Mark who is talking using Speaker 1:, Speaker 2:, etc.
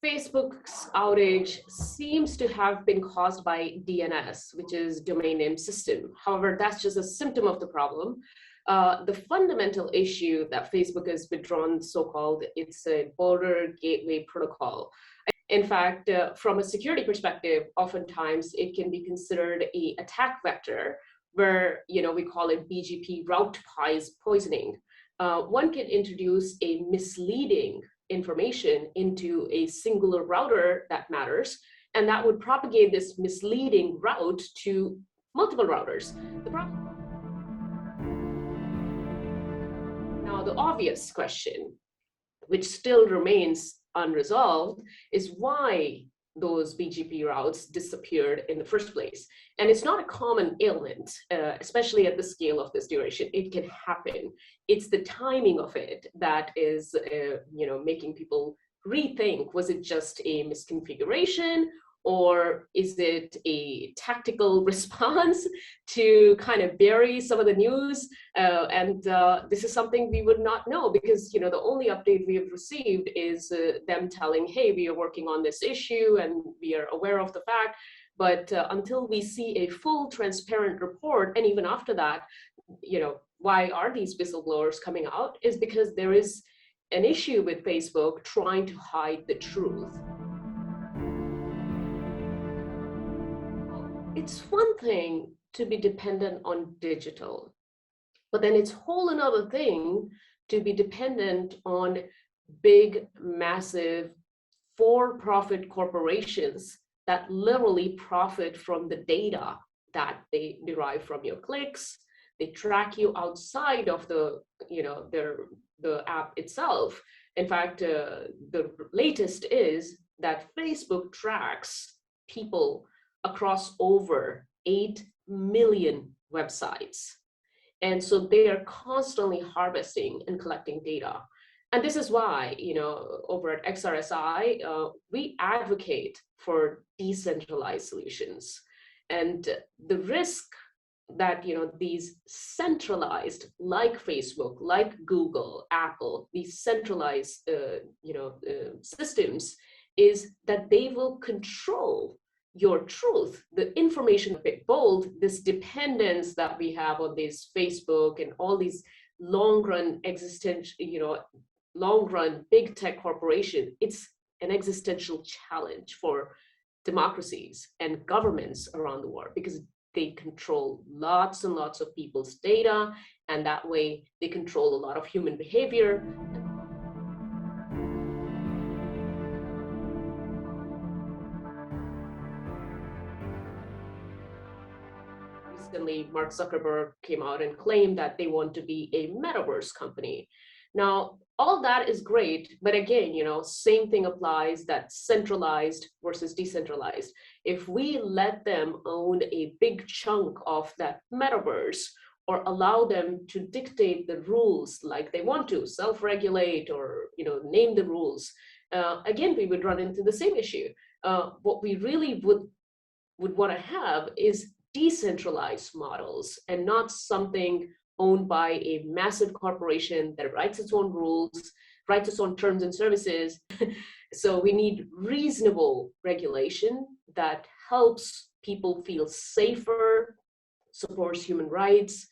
Speaker 1: Facebook's outage seems to have been caused by DNS, which is domain name system. However, that's just a symptom of the problem. The fundamental issue that Facebook has withdrawn, so-called, it's a border gateway protocol. In fact, from a security perspective, oftentimes it can be considered an attack vector where, we call it BGP route poisoning. One can introduce a misleading information into a singular router that matters, and that would propagate this misleading route to multiple routers. Now, the obvious question, which still remains unresolved, is why those BGP routes disappeared in the first place. And it's not a common ailment, especially at the scale of this duration. It can happen. It's the timing of it that is, making people rethink, was it just a misconfiguration, or is it a tactical response to kind of bury some of the news? This is something we would not know, because the only update we have received is them telling, hey, we are working on this issue and we are aware of the fact. But until we see a full transparent report, and even after that, why are these whistleblowers coming out, is because there is an issue with Facebook trying to hide the truth. It's one thing to be dependent on digital, but then it's whole another thing to be dependent on big, massive, for-profit corporations that literally profit from the data that they derive from your clicks. They track you outside of the app itself. In fact, the latest is that Facebook tracks people across over 8 million websites. And so they are constantly harvesting and collecting data. And this is why, over at XRSI, we advocate for decentralized solutions. And the risk that, these centralized, like Facebook, like Google, Apple, these centralized, systems, is that they will control your truth, the information. Bold, this dependence that we have on this Facebook and all these long-run long-run big tech corporation, it's an existential challenge for democracies and governments around the world, because they control lots and lots of people's data, and that way they control a lot of human behavior. Recently, Mark Zuckerberg came out and claimed that they want to be a Metaverse company. Now, all that is great, but again, same thing applies, that centralized versus decentralized. If we let them own a big chunk of that Metaverse, or allow them to dictate the rules like they want to, self-regulate or name the rules, again, we would run into the same issue. What we really would want to have is decentralized models, and not something owned by a massive corporation that writes its own rules, writes its own terms and services. So we need reasonable regulation that helps people feel safer, supports human rights.